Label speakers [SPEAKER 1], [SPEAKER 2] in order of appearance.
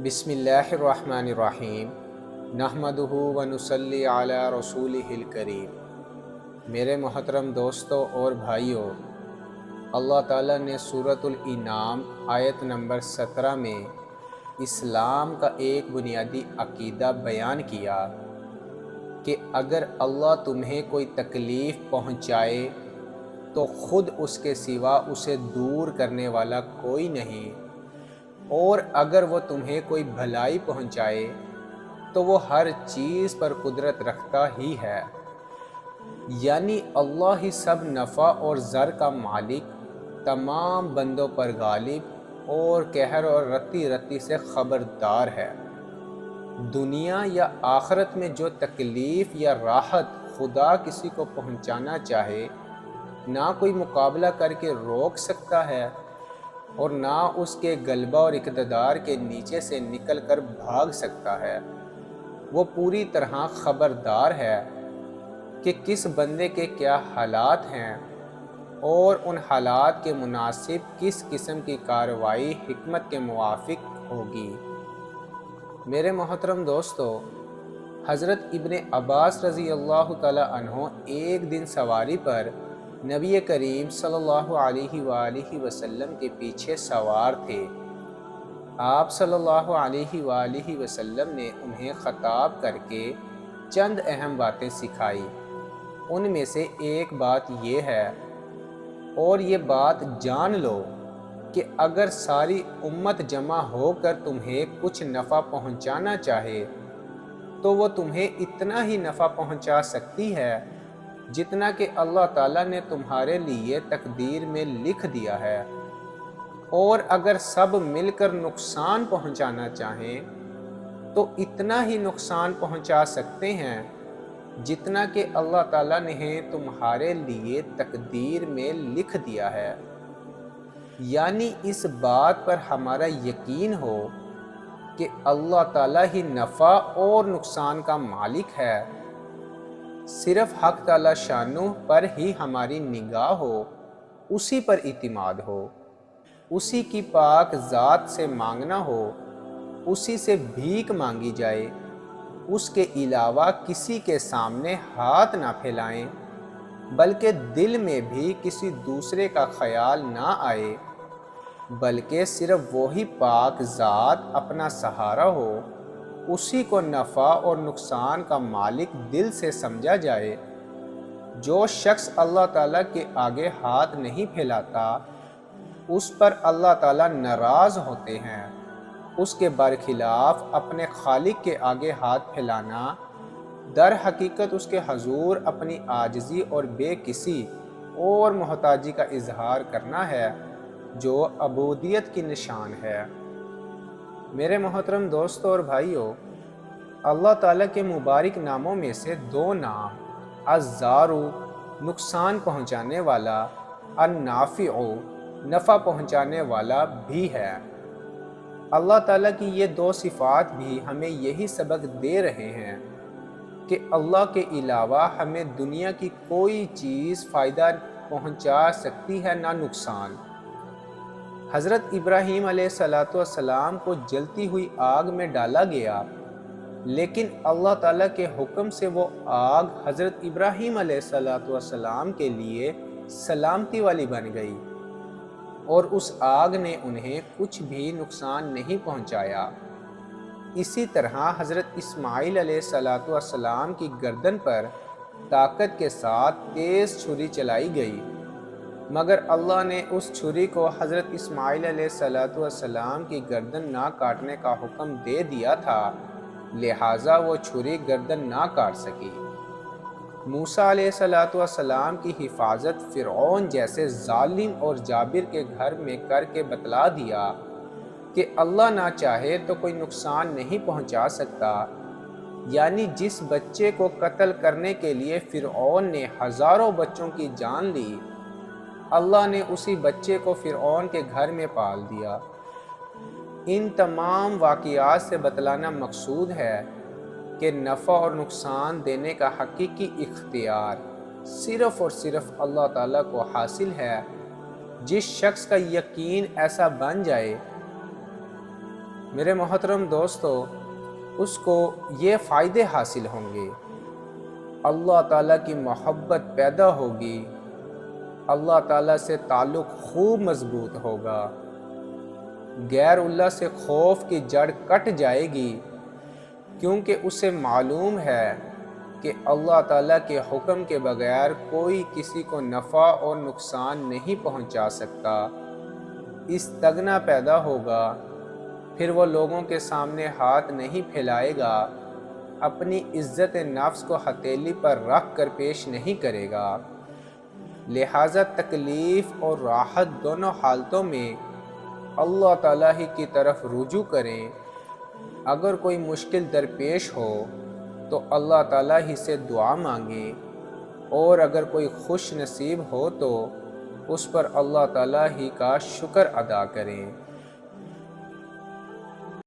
[SPEAKER 1] بسم اللہ الرحمن الرحیم نحمدہ و نصلی علی رسولہ الکریم۔ میرے محترم دوستوں اور بھائیوں، اللہ تعالیٰ نے سورۃ الانعام آیت نمبر 17 میں اسلام کا ایک بنیادی عقیدہ بیان کیا کہ اگر اللہ تمہیں کوئی تکلیف پہنچائے تو خود اس کے سوا اسے دور کرنے والا کوئی نہیں، اور اگر وہ تمہیں کوئی بھلائی پہنچائے تو وہ ہر چیز پر قدرت رکھتا ہی ہے، یعنی اللہ ہی سب نفع اور ضر کا مالک، تمام بندوں پر غالب اور قہر اور رتی رتی سے خبردار ہے۔ دنیا یا آخرت میں جو تکلیف یا راحت خدا کسی کو پہنچانا چاہے، نہ کوئی مقابلہ کر کے روک سکتا ہے اور نہ اس کے غلبہ اور اقتدار کے نیچے سے نکل کر بھاگ سکتا ہے۔ وہ پوری طرح خبردار ہے کہ کس بندے کے کیا حالات ہیں اور ان حالات کے مناسب کس قسم کی کارروائی حکمت کے موافق ہوگی۔ میرے محترم دوستو، حضرت ابن عباس رضی اللہ تعالی عنہ ایک دن سواری پر نبی کریم صلی اللہ علیہ وآلہ وسلم کے پیچھے سوار تھے۔ آپ صلی اللہ علیہ وآلہ وسلم نے انہیں خطاب کر کے چند اہم باتیں سکھائی۔ ان میں سے ایک بات یہ ہے، اور یہ بات جان لو کہ اگر ساری امت جمع ہو کر تمہیں کچھ نفع پہنچانا چاہے تو وہ تمہیں اتنا ہی نفع پہنچا سکتی ہے جتنا کہ اللہ تعالیٰ نے تمہارے لیے تقدیر میں لکھ دیا ہے، اور اگر سب مل کر نقصان پہنچانا چاہیں تو اتنا ہی نقصان پہنچا سکتے ہیں جتنا کہ اللہ تعالیٰ نے تمہارے لیے تقدیر میں لکھ دیا ہے۔ یعنی اس بات پر ہمارا یقین ہو کہ اللہ تعالیٰ ہی نفع اور نقصان کا مالک ہے، صرف حق تعالیٰ شانہ پر ہی ہماری نگاہ ہو، اسی پر اعتماد ہو، اسی کی پاک ذات سے مانگنا ہو، اسی سے بھیک مانگی جائے، اس کے علاوہ کسی کے سامنے ہاتھ نہ پھیلائیں، بلکہ دل میں بھی کسی دوسرے کا خیال نہ آئے، بلکہ صرف وہی پاک ذات اپنا سہارا ہو، اسی کو نفع اور نقصان کا مالک دل سے سمجھا جائے۔ جو شخص اللہ تعالیٰ کے آگے ہاتھ نہیں پھیلاتا، اس پر اللہ تعالیٰ ناراض ہوتے ہیں۔ اس کے برخلاف اپنے خالق کے آگے ہاتھ پھیلانا در حقیقت اس کے حضور اپنی عاجزی اور بے کسی اور محتاجی کا اظہار کرنا ہے، جو عبودیت کی نشان ہے۔ میرے محترم دوستوں اور بھائیوں، اللہ تعالیٰ کے مبارک ناموں میں سے دو نام الضار نقصان پہنچانے والا، النافع نفع پہنچانے والا بھی ہے۔ اللہ تعالیٰ کی یہ دو صفات بھی ہمیں یہی سبق دے رہے ہیں کہ اللہ کے علاوہ ہمیں دنیا کی کوئی چیز فائدہ پہنچا سکتی ہے نہ نقصان۔ حضرت ابراہیم علیہ السلام کو جلتی ہوئی آگ میں ڈالا گیا، لیکن اللہ تعالیٰ کے حکم سے وہ آگ حضرت ابراہیم علیہ السلام کے لیے سلامتی والی بن گئی، اور اس آگ نے انہیں کچھ بھی نقصان نہیں پہنچایا۔ اسی طرح حضرت اسماعیل علیہ السلام کی گردن پر طاقت کے ساتھ تیز چھری چلائی گئی، مگر اللہ نے اس چھری کو حضرت اسماعیل علیہ السلام کی گردن نہ کاٹنے کا حکم دے دیا تھا، لہٰذا وہ چھری گردن نہ کاٹ سکی۔ موسیٰ علیہ السلام کی حفاظت فرعون جیسے ظالم اور جابر کے گھر میں کر کے بتلا دیا کہ اللہ نہ چاہے تو کوئی نقصان نہیں پہنچا سکتا، یعنی جس بچے کو قتل کرنے کے لیے فرعون نے ہزاروں بچوں کی جان لی، اللہ نے اسی بچے کو فرعون کے گھر میں پال دیا۔ ان تمام واقعات سے بتلانا مقصود ہے کہ نفع اور نقصان دینے کا حقیقی اختیار صرف اور صرف اللہ تعالیٰ کو حاصل ہے۔ جس شخص کا یقین ایسا بن جائے، میرے محترم دوستو، اس کو یہ فائدے حاصل ہوں گے، اللہ تعالیٰ کی محبت پیدا ہوگی، اللہ تعالیٰ سے تعلق خوب مضبوط ہوگا، غیر اللہ سے خوف کی جڑ کٹ جائے گی، کیونکہ اسے معلوم ہے کہ اللہ تعالیٰ کے حکم کے بغیر کوئی کسی کو نفع اور نقصان نہیں پہنچا سکتا۔ استغنا پیدا ہوگا، پھر وہ لوگوں کے سامنے ہاتھ نہیں پھیلائے گا، اپنی عزت نفس کو ہتھیلی پر رکھ کر پیش نہیں کرے گا۔ لہٰذا تکلیف اور راحت دونوں حالتوں میں اللہ تعالیٰ ہی کی طرف رجوع کریں۔ اگر کوئی مشکل درپیش ہو تو اللہ تعالیٰ ہی سے دعا مانگیں، اور اگر کوئی خوش نصیب ہو تو اس پر اللہ تعالیٰ ہی کا شکر ادا کریں۔